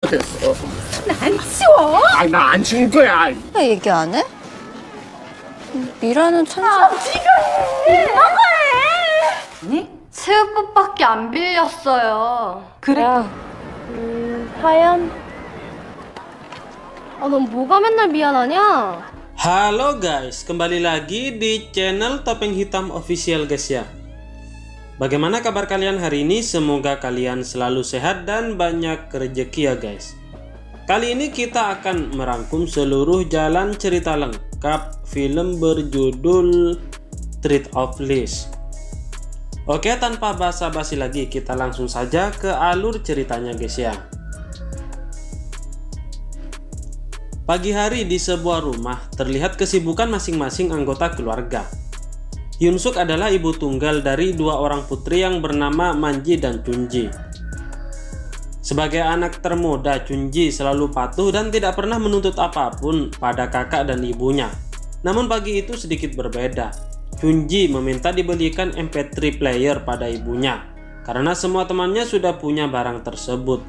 됐어. 난 치워. 아, 나 안 치울 거야. 왜 얘기 안 해? 미라는 천사. 아니? 새우밥밖에 안 빌렸어요. 그래? 하연? 넌 뭐가 맨날 미안하냐? Halo guys, kembali lagi di channel Topeng Hitam Official guys ya. Bagaimana kabar kalian hari ini? Semoga kalian selalu sehat dan banyak rezeki ya guys. Kali ini kita akan merangkum seluruh jalan cerita lengkap film berjudul Treat of Lies. Oke, tanpa basa-basi lagi kita langsung saja ke alur ceritanya guys ya. Pagi hari di sebuah rumah terlihat kesibukan masing-masing anggota keluarga. Hyun Suk adalah ibu tunggal dari dua orang putri yang bernama Manji dan Chunji. Sebagai anak termuda, Chunji selalu patuh dan tidak pernah menuntut apapun pada kakak dan ibunya. Namun pagi itu sedikit berbeda. Chunji meminta dibelikan MP3 player pada ibunya karena semua temannya sudah punya barang tersebut.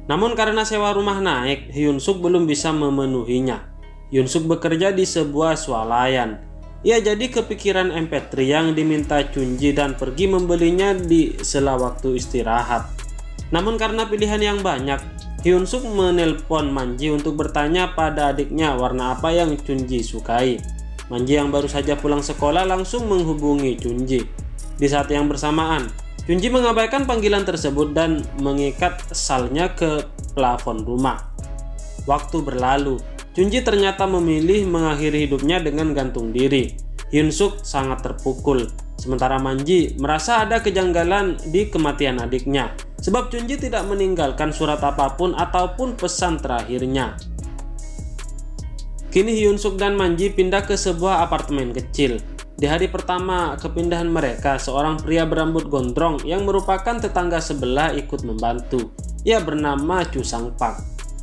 Namun karena sewa rumah naik, Hyun Suk belum bisa memenuhinya. Hyun Suk bekerja di sebuah swalayan. Ia jadi kepikiran MP3 yang diminta Chunji dan pergi membelinya di sela waktu istirahat. Namun karena pilihan yang banyak, Hyun Suk menelpon Manji untuk bertanya pada adiknya warna apa yang Chunji sukai. Manji yang baru saja pulang sekolah langsung menghubungi Chunji. Di saat yang bersamaan, Chunji mengabaikan panggilan tersebut dan mengikat salnya ke plafon rumah. Waktu berlalu, Chunji ternyata memilih mengakhiri hidupnya dengan gantung diri. Hyun Suk sangat terpukul, sementara Manji merasa ada kejanggalan di kematian adiknya, sebab Chunji tidak meninggalkan surat apapun ataupun pesan terakhirnya. Kini Hyun Suk dan Manji pindah ke sebuah apartemen kecil. Di hari pertama kepindahan mereka, seorang pria berambut gondrong yang merupakan tetangga sebelah ikut membantu. Ia bernama Chu Sang Pak.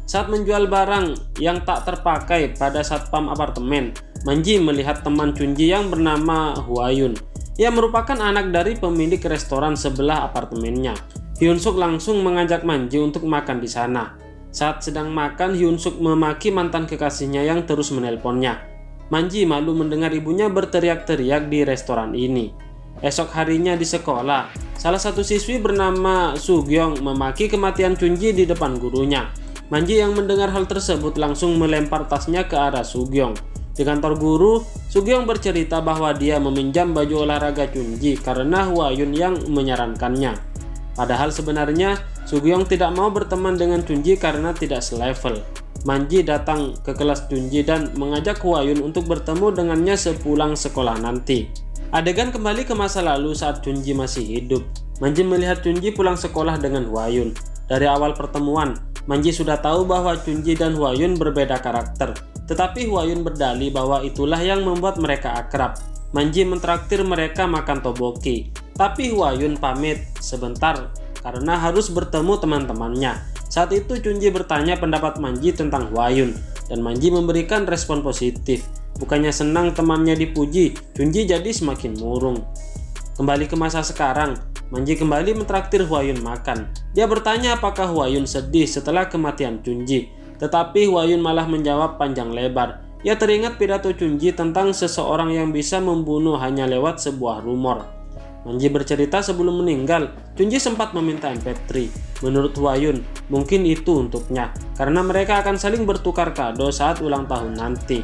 Saat menjual barang yang tak terpakai pada satpam apartemen, Manji melihat teman Chunji yang bernama Hwayun. Ia merupakan anak dari pemilik restoran sebelah apartemennya. Hyun Suk langsung mengajak Manji untuk makan di sana. Saat sedang makan, Hyun Suk memaki mantan kekasihnya yang terus menelponnya. Manji malu mendengar ibunya berteriak-teriak di restoran ini. Esok harinya di sekolah, salah satu siswi bernama Sugyong memaki kematian Chunji di depan gurunya. Manji yang mendengar hal tersebut langsung melempar tasnya ke arah Sugyong. Di kantor guru, Sugyong bercerita bahwa dia meminjam baju olahraga Chunji karena Hwayun yang menyarankannya. Padahal sebenarnya Sugyong tidak mau berteman dengan Chunji karena tidak selevel. Manji datang ke kelas Chunji dan mengajak Hwayun untuk bertemu dengannya sepulang sekolah nanti. Adegan kembali ke masa lalu saat Chunji masih hidup. Manji melihat Chunji pulang sekolah dengan Hwayun. Dari awal pertemuan, Manji sudah tahu bahwa Chunji dan Hwayun berbeda karakter. Tetapi Hwayun berdalih bahwa itulah yang membuat mereka akrab. Manji mentraktir mereka makan tteokbokki. Tapi Hwayun pamit sebentar karena harus bertemu teman-temannya. Saat itu Chunji bertanya pendapat Manji tentang Hwayun dan Manji memberikan respon positif. Bukannya senang temannya dipuji, Chunji jadi semakin murung. Kembali ke masa sekarang, Manji kembali mentraktir Hwayun makan. Dia bertanya apakah Hwayun sedih setelah kematian Chunji, tetapi Hwayun malah menjawab panjang lebar. Ia teringat pidato Chunji tentang seseorang yang bisa membunuh hanya lewat sebuah rumor. Manji bercerita sebelum meninggal, Chunji sempat meminta MP3. Menurut Hwayun, mungkin itu untuknya, karena mereka akan saling bertukar kado saat ulang tahun nanti.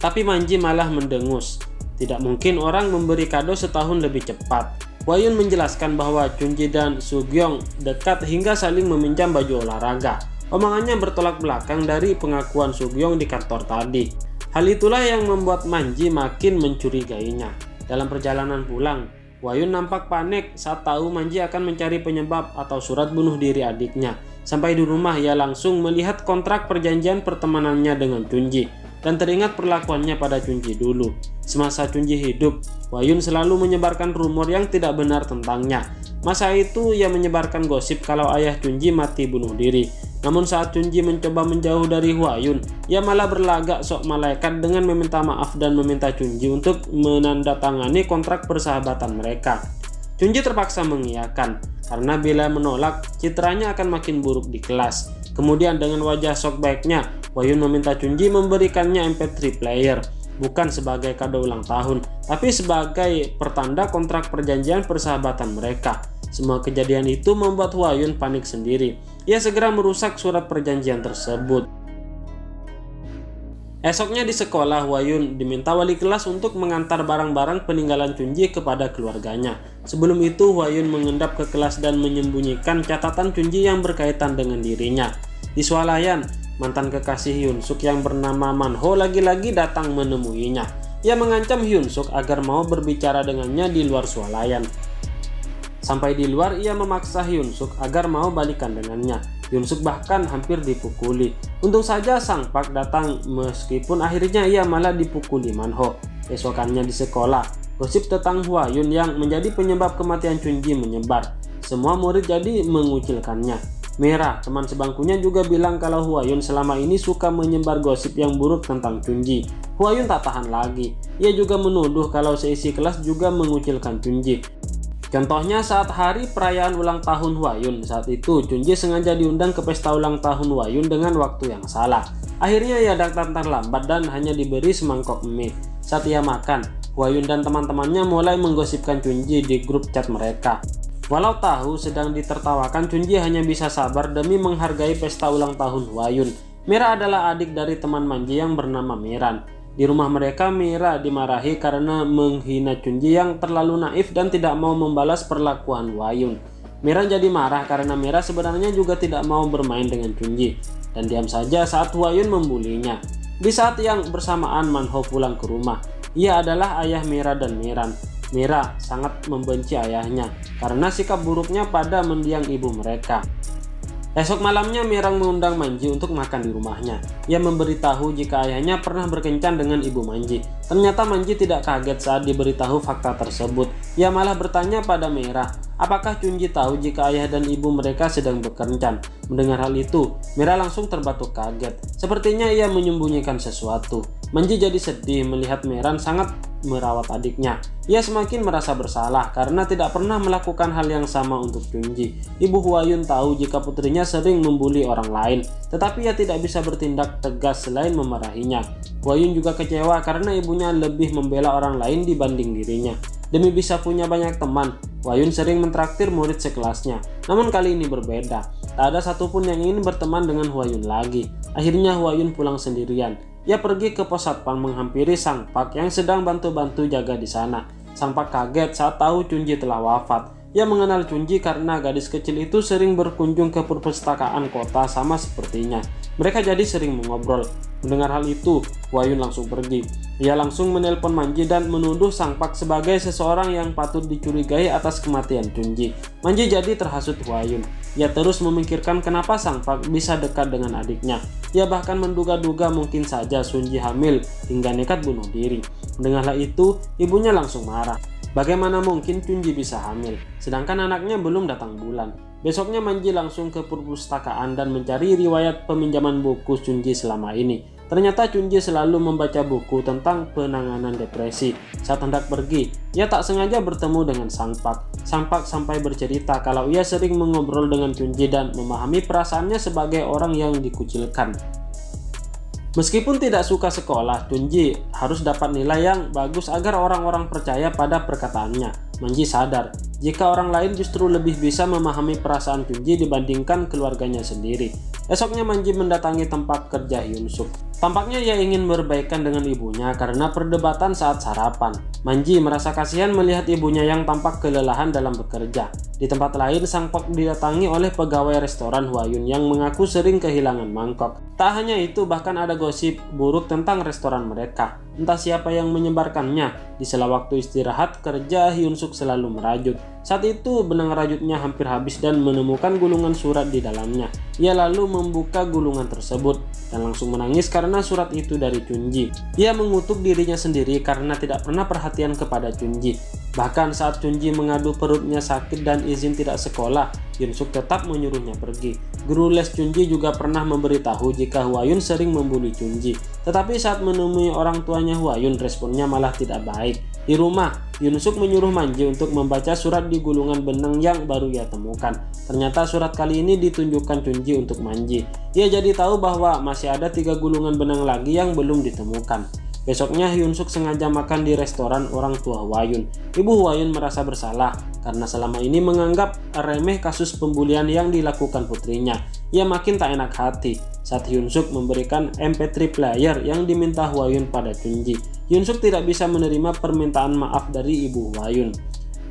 Tapi Manji malah mendengus. Tidak mungkin orang memberi kado setahun lebih cepat. Hwayun menjelaskan bahwa Chunji dan Sugyong dekat hingga saling meminjam baju olahraga. Omongannya bertolak belakang dari pengakuan Sugyong di kantor tadi. Hal itulah yang membuat Manji makin mencurigainya. Dalam perjalanan pulang, Hwayun nampak panik saat tahu Manji akan mencari penyebab atau surat bunuh diri adiknya. Sampai di rumah, ia langsung melihat kontrak perjanjian pertemanannya dengan Chunji dan teringat perlakuannya pada Chunji dulu. Semasa Chunji hidup, Hwayun selalu menyebarkan rumor yang tidak benar tentangnya. Masa itu ia menyebarkan gosip kalau ayah Chunji mati bunuh diri. Namun saat Chunji mencoba menjauh dari Hwayun, ia malah berlagak sok malaikat dengan meminta maaf dan meminta Chunji untuk menandatangani kontrak persahabatan mereka. Chunji terpaksa mengiyakan, karena bila menolak, citranya akan makin buruk di kelas. Kemudian dengan wajah sok baiknya, Hwa-yun meminta Chunji memberikannya MP3 player. Bukan sebagai kado ulang tahun, tapi sebagai pertanda kontrak perjanjian persahabatan mereka. Semua kejadian itu membuat Hwa-yun panik sendiri. Ia segera merusak surat perjanjian tersebut. Esoknya di sekolah, Hwa-yun diminta wali kelas untuk mengantar barang-barang peninggalan Chunji kepada keluarganya. Sebelum itu, Hwa-yun mengendap ke kelas dan menyembunyikan catatan Chunji yang berkaitan dengan dirinya. Di swalayan, mantan kekasih Hyun-suk yang bernama Man-ho lagi-lagi datang menemuinya. Ia mengancam Hyun-suk agar mau berbicara dengannya di luar swalayan. Sampai di luar, ia memaksa Hyun-suk agar mau balikan dengannya. Hyun-suk bahkan hampir dipukuli. Untung saja sang Park datang, meskipun akhirnya ia malah dipukuli Man-ho. Esokannya di sekolah, gosip tentang Hwa-yun yang menjadi penyebab kematian Chunji menyebar. Semua murid jadi mengucilkannya. Mera, teman sebangkunya, juga bilang kalau Hwa-yun selama ini suka menyebar gosip yang buruk tentang Chunji. Hwa-yun tak tahan lagi. Ia juga menuduh kalau seisi kelas juga mengucilkan Chunji. Contohnya saat hari perayaan ulang tahun Hwa-yun. Saat itu Chunji sengaja diundang ke pesta ulang tahun Hwa-yun dengan waktu yang salah. Akhirnya ia datang terlambat dan hanya diberi semangkok mie. Saat ia makan, Hwa-yun dan teman-temannya mulai menggosipkan Chunji di grup chat mereka. Walau tahu sedang ditertawakan, Chunji hanya bisa sabar demi menghargai pesta ulang tahun Hwa-yun. Mera adalah adik dari teman Manji yang bernama Miran. Di rumah mereka, Mera dimarahi karena menghina Chunji yang terlalu naif dan tidak mau membalas perlakuan Hwa-yun. Miran jadi marah karena Mera sebenarnya juga tidak mau bermain dengan Chunji, dan diam saja saat Hwa-yun membulinya. Di saat yang bersamaan, Man-ho pulang ke rumah. Ia adalah ayah Mera dan Miran. Mera sangat membenci ayahnya karena sikap buruknya pada mendiang ibu mereka. Esok malamnya, Mirang mengundang Manji untuk makan di rumahnya. Ia memberitahu jika ayahnya pernah berkencan dengan ibu Manji. Ternyata Manji tidak kaget saat diberitahu fakta tersebut. Ia malah bertanya pada Mera, apakah Chunji tahu jika ayah dan ibu mereka sedang berkencan? Mendengar hal itu, Mera langsung terbatuk kaget. Sepertinya ia menyembunyikan sesuatu. Manji jadi sedih melihat Miran sangat merawat adiknya. Ia semakin merasa bersalah karena tidak pernah melakukan hal yang sama untuk Chunji. Ibu Hwa-yun tahu jika putrinya sering membuli orang lain, tetapi ia tidak bisa bertindak tegas selain memarahinya. Hwa-yun juga kecewa karena ibunya lebih membela orang lain dibanding dirinya. Demi bisa punya banyak teman, Hwa-yun sering mentraktir murid sekelasnya. Namun kali ini berbeda. Tak ada satupun yang ingin berteman dengan Hwa-yun lagi. Akhirnya Hwa-yun pulang sendirian. Ia pergi ke pos satpam menghampiri Sang Park yang sedang bantu-bantu jaga di sana. Sang Park kaget saat tahu Chunji telah wafat. Ia mengenal Chunji karena gadis kecil itu sering berkunjung ke perpustakaan kota sama sepertinya. Mereka jadi sering mengobrol. Mendengar hal itu, Hwa-yun langsung pergi. Ia langsung menelpon Manji dan menuduh Sang Park sebagai seseorang yang patut dicurigai atas kematian Chunji. Manji jadi terhasut Hwa-yun. Ia terus memikirkan kenapa Sang Park bisa dekat dengan adiknya. Ia bahkan menduga-duga mungkin saja Chunji hamil hingga nekat bunuh diri. Mendengar hal itu, ibunya langsung marah. Bagaimana mungkin Chunji bisa hamil, sedangkan anaknya belum datang bulan. Besoknya Manji langsung ke perpustakaan dan mencari riwayat peminjaman buku Chunji selama ini. Ternyata Chunji selalu membaca buku tentang penanganan depresi. Saat hendak pergi, ia tak sengaja bertemu dengan Sang Park. Sang Park sampai bercerita kalau ia sering mengobrol dengan Chunji dan memahami perasaannya sebagai orang yang dikucilkan. Meskipun tidak suka sekolah, Chunji harus dapat nilai yang bagus agar orang-orang percaya pada perkataannya. Manji sadar jika orang lain justru lebih bisa memahami perasaan Chunji dibandingkan keluarganya sendiri. Esoknya Manji mendatangi tempat kerja Hyun-suk. Tampaknya ia ingin berbaikan dengan ibunya karena perdebatan saat sarapan. Manji merasa kasihan melihat ibunya yang tampak kelelahan dalam bekerja. Di tempat lain, Sang Park didatangi oleh pegawai restoran Hwa-yun yang mengaku sering kehilangan mangkok. Tak hanya itu, bahkan ada gosip buruk tentang restoran mereka. Entah siapa yang menyebarkannya. Di sela waktu istirahat kerja, Hyun-suk selalu merajut. Saat itu benang rajutnya hampir habis dan menemukan gulungan surat di dalamnya. Ia lalu membuka gulungan tersebut dan langsung menangis karena surat itu dari Chunji. Ia mengutuk dirinya sendiri karena tidak pernah perhatian kepada Chunji. Bahkan saat Chunji mengadu perutnya sakit dan izin tidak sekolah, Hyun-suk tetap menyuruhnya pergi. Guru les Chunji juga pernah memberitahu jika Hwa-yun sering membuli Chunji. Tetapi saat menemui orang tuanya Hwa-yun, responnya malah tidak baik. Di rumah, Hyunsuk menyuruh Manji untuk membaca surat di gulungan benang yang baru ia temukan. Ternyata surat kali ini ditunjukkan Chunji untuk Manji. Ia jadi tahu bahwa masih ada 3 gulungan benang lagi yang belum ditemukan. Besoknya Hyunsuk sengaja makan di restoran orang tua Hwayun. Ibu Hwayun merasa bersalah karena selama ini menganggap remeh kasus pembulian yang dilakukan putrinya. Ia makin tak enak hati saat Hyunsuk memberikan MP3 player yang diminta Hwayun pada Chunji. Hyunsuk tidak bisa menerima permintaan maaf dari ibu Hwayun.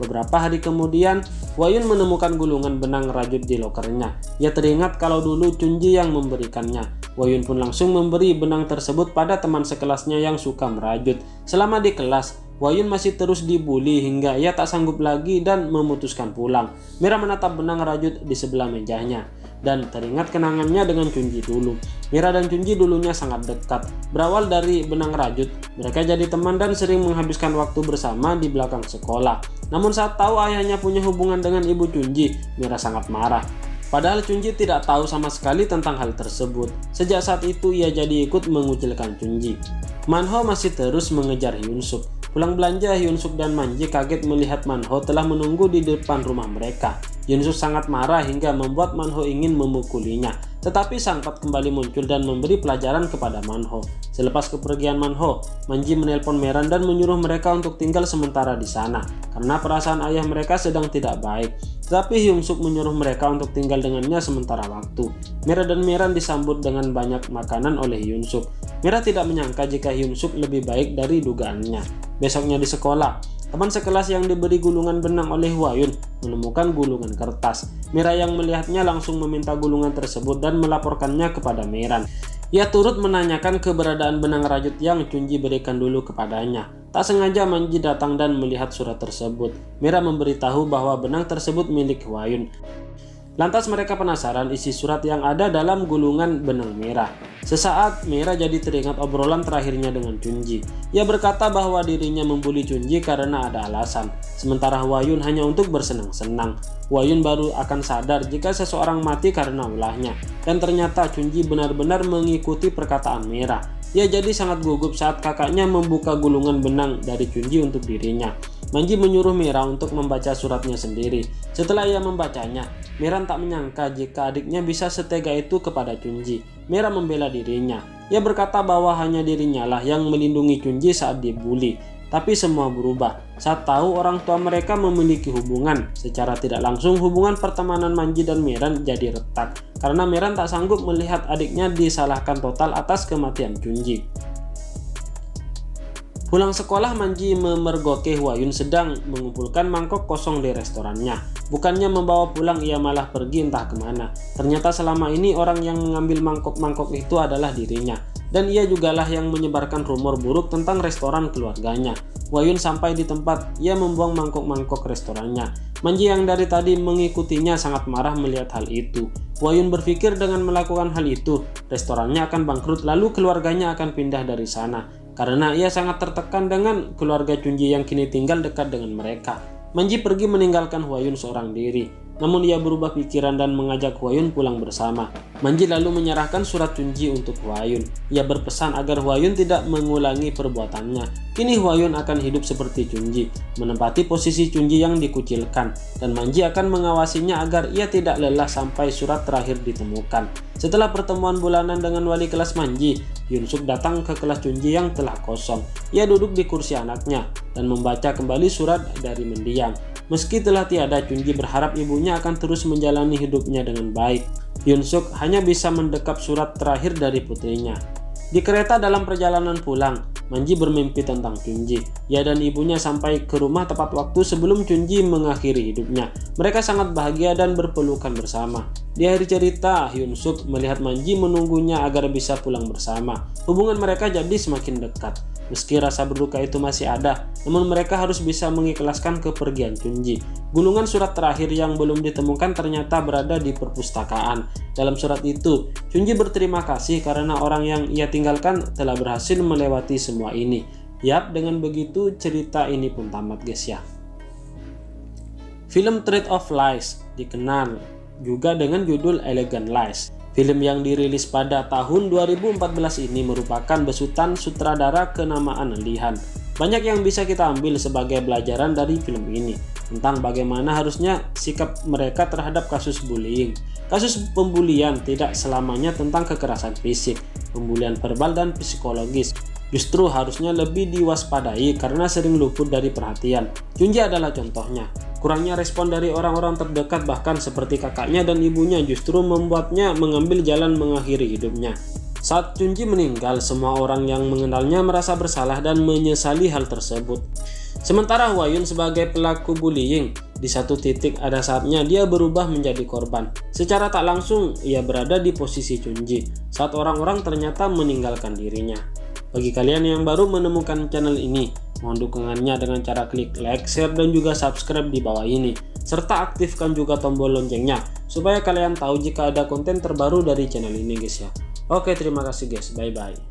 Beberapa hari kemudian, Hwayun menemukan gulungan benang rajut di lokernya. Ia teringat kalau dulu Chunji yang memberikannya. Hwayun pun langsung memberi benang tersebut pada teman sekelasnya yang suka merajut. Selama di kelas, Hwayun masih terus dibully hingga ia tak sanggup lagi dan memutuskan pulang. Mira menatap benang rajut di sebelah mejanya dan teringat kenangannya dengan Chunji dulu. Mira dan Chunji dulunya sangat dekat. Berawal dari benang rajut, mereka jadi teman dan sering menghabiskan waktu bersama di belakang sekolah. Namun saat tahu ayahnya punya hubungan dengan ibu Chunji, Mira sangat marah. Padahal Chunji tidak tahu sama sekali tentang hal tersebut. Sejak saat itu ia jadi ikut mengucilkan Chunji. Manho masih terus mengejar Hyunsuk. Pulang belanja, Hyunsuk dan Manji kaget melihat Manho telah menunggu di depan rumah mereka. Hyunsuk sangat marah hingga membuat Manho ingin memukulinya. Tetapi Sangpat kembali muncul dan memberi pelajaran kepada Manho. Selepas kepergian Manho, Manji menelpon Meran dan menyuruh mereka untuk tinggal sementara di sana karena perasaan ayah mereka sedang tidak baik. Tetapi Hyunsuk menyuruh mereka untuk tinggal dengannya sementara waktu. Mira dan Meran disambut dengan banyak makanan oleh Hyunsuk. Mira tidak menyangka jika Hyunsuk lebih baik dari dugaannya. Besoknya di sekolah, teman sekelas yang diberi gulungan benang oleh Hwayun menemukan gulungan kertas. Mira yang melihatnya langsung meminta gulungan tersebut dan melaporkannya kepada Meran. Ia turut menanyakan keberadaan benang rajut yang Chunji berikan dulu kepadanya. Tak sengaja Manji datang dan melihat surat tersebut. Mira memberitahu bahwa benang tersebut milik Hwayun. Lantas mereka penasaran isi surat yang ada dalam gulungan benang merah. Sesaat Mira jadi teringat obrolan terakhirnya dengan Chunji. Ia berkata bahwa dirinya membuli Chunji karena ada alasan, sementara Hwayun hanya untuk bersenang-senang. Hwayun baru akan sadar jika seseorang mati karena ulahnya, dan ternyata Chunji benar-benar mengikuti perkataan Mira. Ia jadi sangat gugup saat kakaknya membuka gulungan benang dari Chunji untuk dirinya. Manji menyuruh Mira untuk membaca suratnya sendiri. Setelah ia membacanya, Mira tak menyangka jika adiknya bisa setega itu kepada Chunji. Mira membela dirinya. Ia berkata bahwa hanya dirinya lah yang melindungi Chunji saat dibully. Tapi semua berubah saat tahu orang tua mereka memiliki hubungan. Secara tidak langsung hubungan pertemanan Manji dan Meran jadi retak karena Meran tak sanggup melihat adiknya disalahkan total atas kematian Chunji. Pulang sekolah, Manji memergoki Hwayun sedang mengumpulkan mangkok kosong di restorannya. Bukannya membawa pulang, ia malah pergi entah kemana. Ternyata selama ini orang yang mengambil mangkok-mangkok itu adalah dirinya. Dan ia jugalah yang menyebarkan rumor buruk tentang restoran keluarganya. Hwayun sampai di tempat, ia membuang mangkok-mangkok restorannya. Manji yang dari tadi mengikutinya sangat marah melihat hal itu. Hwayun berpikir dengan melakukan hal itu, restorannya akan bangkrut lalu keluarganya akan pindah dari sana. Karena ia sangat tertekan dengan keluarga Chunji yang kini tinggal dekat dengan mereka. Manji pergi meninggalkan Hwayun seorang diri. Namun ia berubah pikiran dan mengajak Hwayun pulang bersama. Manji lalu menyerahkan surat Chunji untuk Hwayun. Ia berpesan agar Hwayun tidak mengulangi perbuatannya. Kini Hwayun akan hidup seperti Chunji, menempati posisi Chunji yang dikucilkan. Dan Manji akan mengawasinya agar ia tidak lelah sampai surat terakhir ditemukan. Setelah pertemuan bulanan dengan wali kelas Manji, Hyunsuk datang ke kelas Chunji yang telah kosong. Ia duduk di kursi anaknya dan membaca kembali surat dari mendiang. Meski telah tiada, Chunji berharap ibunya akan terus menjalani hidupnya dengan baik. Hyunsuk hanya bisa mendekap surat terakhir dari putrinya. Di kereta dalam perjalanan pulang, Manji bermimpi tentang Chunji. Ia dan ibunya sampai ke rumah tepat waktu sebelum Chunji mengakhiri hidupnya. Mereka sangat bahagia dan berpelukan bersama. Di akhir cerita, Hyunsuk melihat Manji menunggunya agar bisa pulang bersama. Hubungan mereka jadi semakin dekat. Meski rasa berduka itu masih ada, namun mereka harus bisa mengikhlaskan kepergian Chunji. Gulungan surat terakhir yang belum ditemukan ternyata berada di perpustakaan. Dalam surat itu, Chunji berterima kasih karena orang yang ia tinggalkan telah berhasil melewati semua ini. Yap, dengan begitu cerita ini pun tamat guys ya. Film Tree of Lies dikenal juga dengan judul Elegant Lies. Film yang dirilis pada tahun 2014 ini merupakan besutan sutradara kenamaan Lee Han. Banyak yang bisa kita ambil sebagai pelajaran dari film ini tentang bagaimana harusnya sikap mereka terhadap kasus bullying. Kasus pembulian tidak selamanya tentang kekerasan fisik, pembulian verbal dan psikologis. Justru harusnya lebih diwaspadai karena sering luput dari perhatian. Chunji adalah contohnya. Kurangnya respon dari orang-orang terdekat bahkan seperti kakaknya dan ibunya justru membuatnya mengambil jalan mengakhiri hidupnya. Saat Chunji meninggal, semua orang yang mengenalnya merasa bersalah dan menyesali hal tersebut. Sementara Hwayun sebagai pelaku bullying, di satu titik ada saatnya dia berubah menjadi korban. Secara tak langsung, ia berada di posisi Chunji saat orang-orang ternyata meninggalkan dirinya. Bagi kalian yang baru menemukan channel ini, mohon dukungannya dengan cara klik like, share, dan juga subscribe di bawah ini. Serta aktifkan juga tombol loncengnya, supaya kalian tahu jika ada konten terbaru dari channel ini guys ya. Oke, terima kasih guys, bye-bye.